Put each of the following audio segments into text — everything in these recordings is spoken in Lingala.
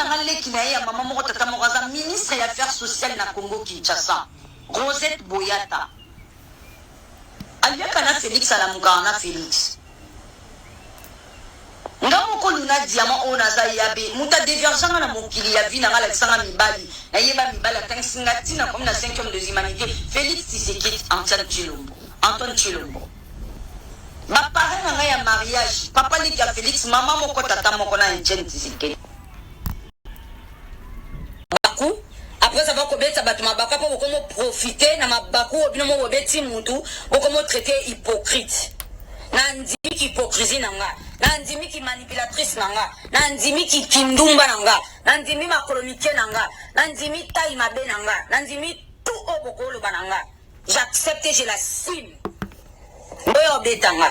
Nangale Kinaya, maman Tata Moraza, ministre des Affaires sociales na Congo Kinshasa, Rosette Boyata. Aliakana Félix Alamukana Félix. Ngamo ko luna diamant ona za yabe muta divergent na mokili ya vina ngala tsanga mibali na yeba mibala tansinga tina comme na 5e de l'humanité Félix Tshisekedi Antoine Chilombo ba parents nga ya mariage papa li ya Félix mama moko tata moko na Etienne Tshisekedi baku après ça va kobeta batuma bakapo bokomo profiter na mabaku obino mo beti mutu bokomo traiter hypocrite nandimi ki hypocrisie nanga nandimi ki manipulatrice nanga nandimi ki kindumba nanga nandimi makolonike nanga nandimi taille mabe nanga nandimi tout obokolo bananga j'accepte je la signe boyo betanga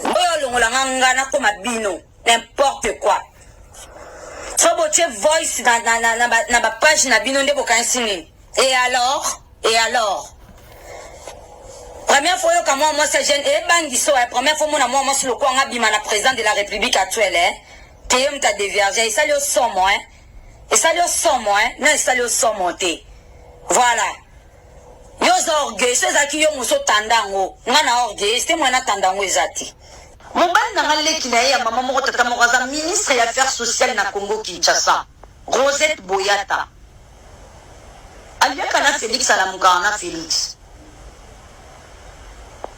boyo longola nganga na koma bino n'importe quoi soboche voice na ba page na bino ndebo kansini et alors première fois que moi c'est jeune et bangiso la première fois moi sur le coin bima na président de la République actuelle teyem ta déverger et ça le son moi et ça le son moi non ça le son monter voilà yo orgueil c'est ça qui yo muso tandango ngana orgueil c'est moi na tandango ezati mobali na ngale kinaya maman moko tata moraza ministre des Affaires sociales na Congo Kinshasa Rosette Boyata aliakana Félix Alamukana Félix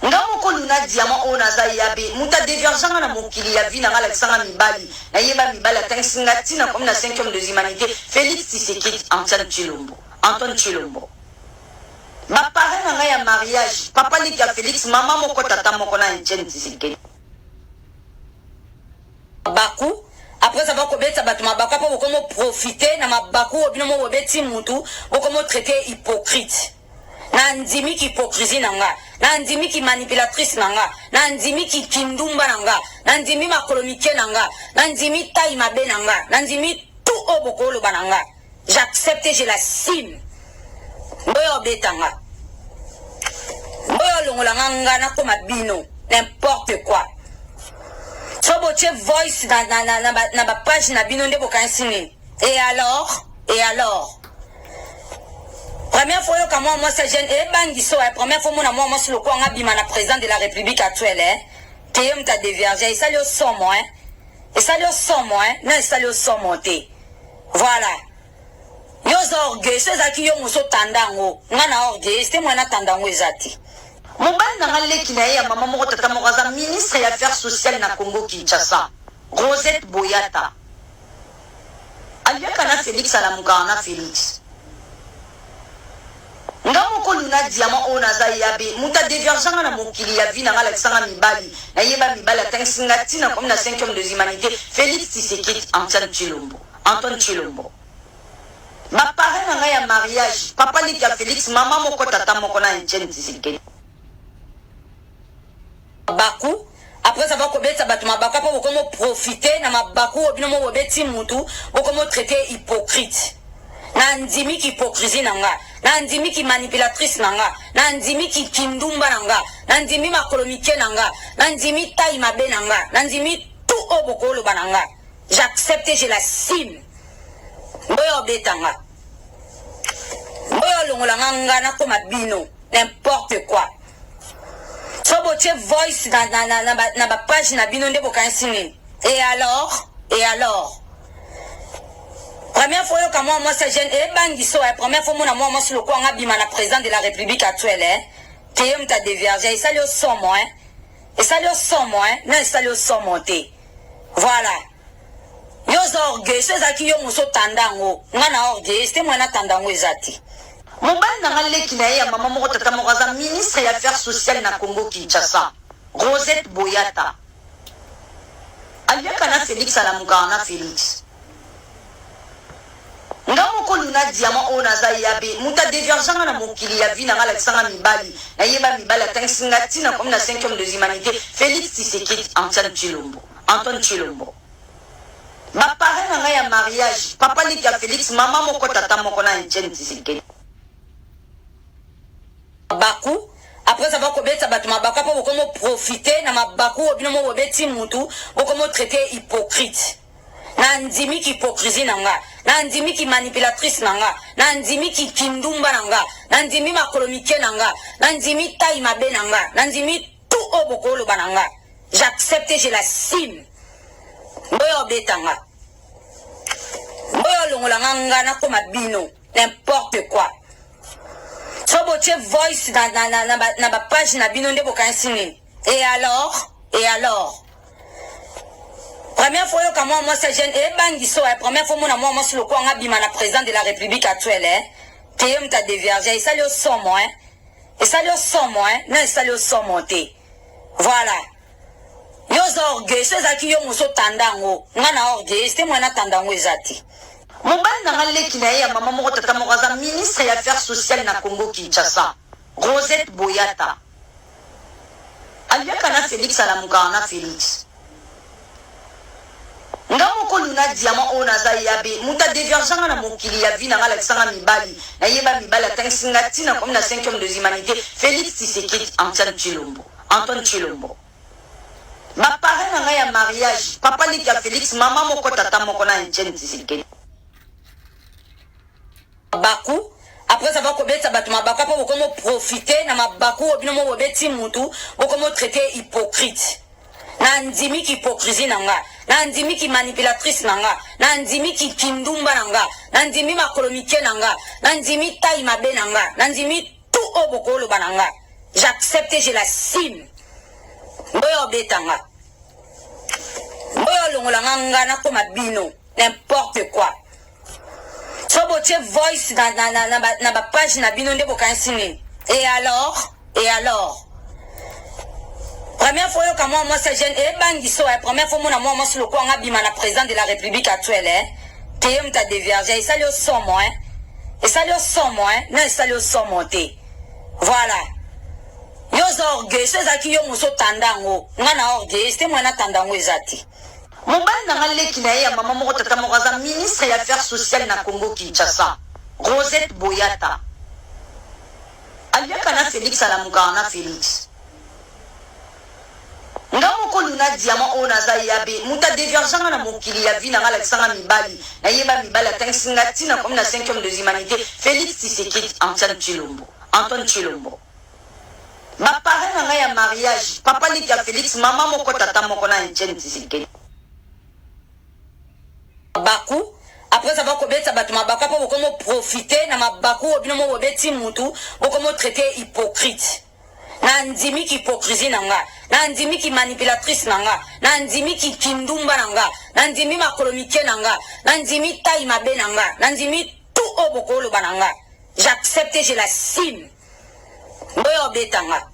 ngamo ko luna diamant ona za yabe muta divergent na mokili ya vina ngala tsanga mibali na yeba mibala tansinga tina comme na 5e de l'humanité Félix Tshisekedi Antoine Chilombo ba parents nga ya mariage papa li ya Félix mama moko tata moko na Etienne Tshisekedi baku après ça va kobeta batuma bakapo bokomo profiter na mabaku obino mo beti mutu bokomo traiter hypocrite nandimi ki hypocrisie nanga nandimi ki manipulatrice nanga nandimi ki kindumba nanga nandimi makolonike nanga nandimi taille mabe nanga nandimi tout obokolo bananga j'accepte je la signe boyo betanga boyo longola nganga na koma bino n'importe quoi soboche voice na ba page na bino ndebo kansini et alors première fois que moi c'est jeune et bangiso la première fois moi sur le coin bima na président de la République actuelle teyem ta déverger et ça le son moi et ça le son moi non ça le son monter voilà yo orgueil c'est ça qui yo muso tandango ngana orgueil c'est moi na tandango ezati mobali na ngale kinaya maman moko tata moraza ministre des Affaires sociales na Congo Kinshasa Rosette Boyata aliakana Félix Alamukana Félix ngamo ko luna diamant ona za yabe muta divergent na mokili ya vina ngala tsanga mibali na yeba mibala tansinga tina comme na 5e de l'humanité Félix Tshisekedi Antoine Chilombo ba parents nga ya mariage papa li ya Félix mama moko tata moko na Etienne Tshisekedi baku après ça va kobeta batuma bakapo bokomo profiter na mabaku obino mo beti mutu bokomo traiter hypocrite nandimi ki hypocrisie nanga nandimi ki manipulatrice nanga nandimi ki kindumba nanga nandimi makolonike nanga nandimi taille mabe nanga nandimi tout obokolo bananga j'accepte je la signe boyo betanga boyo longola nganga na koma bino n'importe quoi soboche voice na ba page na bino ndebo kansini et alors première fois que moi c'est jeune et bangiso la première fois moi sur le coin bima na président de la République actuelle teyem ta déverger et ça le son moi et ça le son moi non ça le son monter voilà yo orgueil c'est ça qui yo muso tandango ngana orgueil c'est moi na tandango ezati mobali na ngale kinaya maman moko tata moraza ministre des Affaires sociales na Congo Kinshasa Rosette Boyata aliakana Félix Alamukana Félix ngamo ko luna diamant ona za yabe muta divergent na mokili ya vina ngala tsanga mibali na yeba mibala tansinga tina comme na 5e de l'humanité Félix Tshisekedi Antoine Chilombo ba parents nga ya mariage papa li ya Félix mama moko tata moko na Etienne Tshisekedi baku après ça va kobeta batuma bakapo bokomo profiter na mabaku obino mo beti mutu bokomo traiter hypocrite Nandimi ki hypocrisie nanga, nandimi ki manipulatrice nanga, nandimi ki kindumba nanga, nandimi makolomike nanga, nandimi taille mabe nanga, nandimi tout obokolo bananga. J'accepte et je la signe. Boyo betanga. Boyo longolanga na koma bino, n'importe quoi. Soboche voice na ba page na bino ndebo kansini. Et alors? Première fois que moi c'est jeune et bangiso première fois moi sur le coin abima na président de la République actuelle TM ta dévergé et ça le somme et ça le somme non ça le somme voilà yo orgueil ceux qui yo muso tandango ngana orgueil c'était moi na tandango ezati mobali na ngaleki na ya mama moko tata moko za ministre ya affaires sociales na Congo Kinshasa Rosette Boyata aliaka na Félix alamuka na Félix ngamo ko luna diamant ona za yabe muta divergence na mokili ya vina ngala kisanga mibali na yeba mibali atangisinga tina comme na 5e de l'humanité Félix Tshisekedi Antoine Tshilombo ma parrain nga ya mariage papa li ya Félix mama moko tata moko na Etienne Tshisekedi Baku après ça va kobeta batuma baka po komo profiter na mabaku obino mo beti mutu komo traiter hypocrite nandimi ki hypocrisie nanga nandimi ki manipulatrice nanga nandimi ki kindumba nanga nandimi makolomike nanga nandimi taille mabe nanga nandimi tout obokolo bananga j'accepte et je la signe boyo betanga boyo longolanga na koma bino n'importe quoi soboche voice na ba page na bino ndebo kansini et alors première fois que moi c'est jeune et bangiso première fois moi sur le coin abima na président de la République actuelle TM ta dévergé et ça le somme et ça le somme non ça le somme voilà yo orgueil ceux qui yo muso tandango ngana orgueil c'était moi na tandango ezati mobali na ngaleki na ya mama moko tata moko za ministre ya affaires sociales na Congo Kinshasa Rosette Boyata aliaka na Félix alamuka na Félix ngamo ko luna diamant ona za yabe muta divergence na mokili ya vina ngala kisanga mibali na yeba mibali atangisinga tina comme na 5e de l'humanité Félix Tshisekedi Antoine Tshilombo ma parrain nga ya mariage papa li ya Félix mama moko tata moko na Etienne Tshisekedi Baku après ça va kobeta batuma baka po komo profiter na mabaku obino mo beti mutu komo traiter hypocrite nandimi ki hypocrisie nanga nandimi ki manipulatrice nanga nandimi ki kindumba nanga nandimi makolomike nanga nandimi taille mabe nanga nandimi tout obokolo bananga j'accepte et je la signe boyo betanga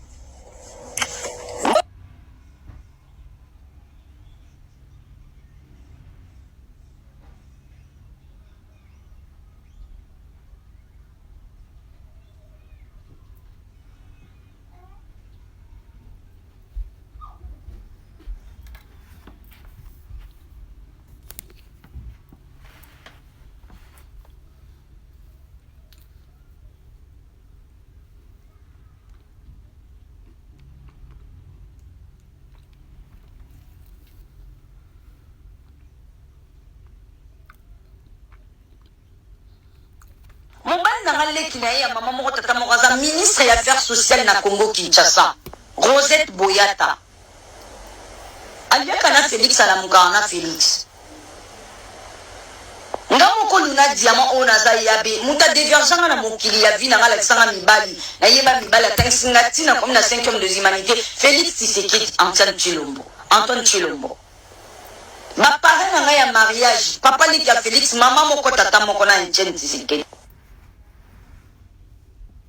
mobali na ngaleki na ya mama moko tata moko za ministre ya affaires sociales na Congo Kinshasa Rosette Boyata aliaka na Félix alamuka na Félix ngamo ko luna diamant ona za yabe muta divergence na mokili ya vina ngala kisanga mibali na yeba mibali atangisinga tina comme na 5e de l'humanité Félix Tshisekedi Antoine Tshilombo ma parrain nga ya mariage papa li ya Félix mama moko tata moko na Etienne Tshisekedi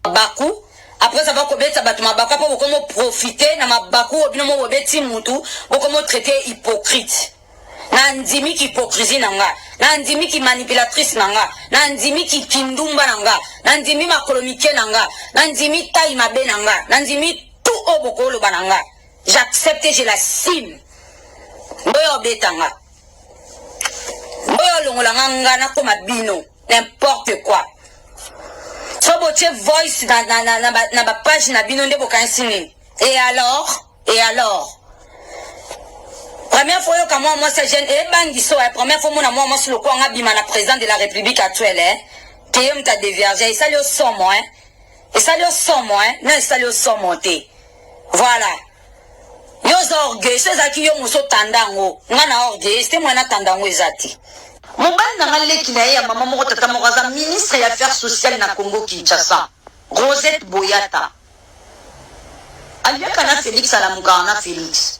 Baku après ça va kobeta batuma baka po komo profiter na mabaku obino mo beti mutu komo traiter hypocrite nandimi ki hypocrisie nanga nandimi ki manipulatrice nanga nandimi ki kindumba nanga nandimi makolomike nanga nandimi taille mabe nanga nandimi tout obokolo bananga j'accepte et je la signe boyo betanga boyo longolanga na koma bino n'importe quoi soboche voice na ba page na bino ndebo kansini et alors Première fois que moi c'est jeune et bangiso la première fois moi sur le coin bima na président de la République actuelle hein que m'ta dévergé ça le somme hein et ça le somme hein non ça le somme té voilà yo orgueil c'est ça qui yo muso tandango ngana orgueil c'est moi na tandango ezati mobali na ngaleki na ya mama moko tata moko za ministre ya affaires sociales na Congo Kinshasa Rosette Boyata aliaka na Félix alamuka na Félix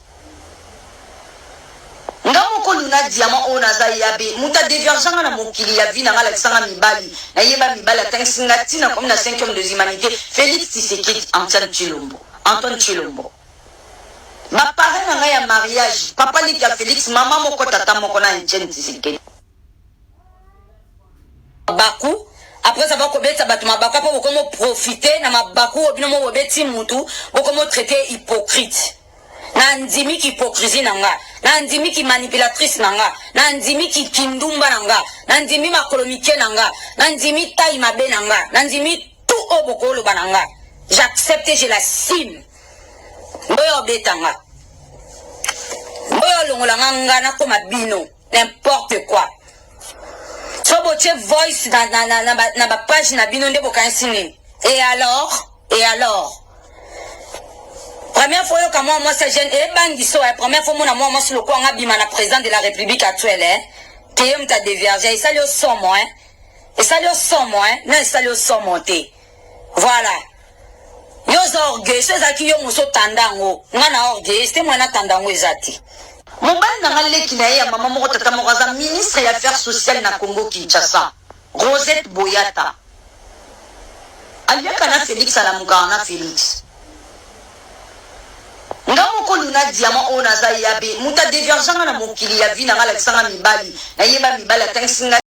ngamoko luna diamant ona za yabe muta divergence na mokili ya vie na ngala kisanga mibali na yeba mibali atangisinga tina comme na 5e de l'humanité Félix Tshisekedi Antoine Chilombo ma parrain na ya mariage papa liki ya Félix mama moko tata moko na Etienne Tshisekedi baku après ça va kobeta batu mabaka po komo profiter na mabaku obino mo obeti mutu bokomo traiter hypocrite na ndimi ki hypocrisie nanga na ndimi ki manipulatrice nanga na ndimi ki kindumba nanga na ndimi makolomike nanga na ndimi taille mabe nanga na ndimi tout obokolo bananga j'accepte je la signe boyo betanga boyo longola nganga na koma bino n'importe quoi soboche voice na ba page na bino ndebo kansini et alors première fois que moi c'est jeune et bangiso la première fois moi sur le coin bima na président de la République actuelle hein que m'ta dévergé ça le somme hein et ça le somme hein non ça le somme té voilà yo orgueil c'est ça qui yo muso tandango ngana orgueil c'est moi na tandango ezati mobali na ngaleki na ya mama moko tata moko za ministre ya affaires sociales na Congo Kinshasa Rosette Boyata aliaka na Félix alamuka na Félix ngamoko luna diamant ona za yabe muta divergence na mokili ya vie na ngala kisanga mibali na yeba mibali atangisinga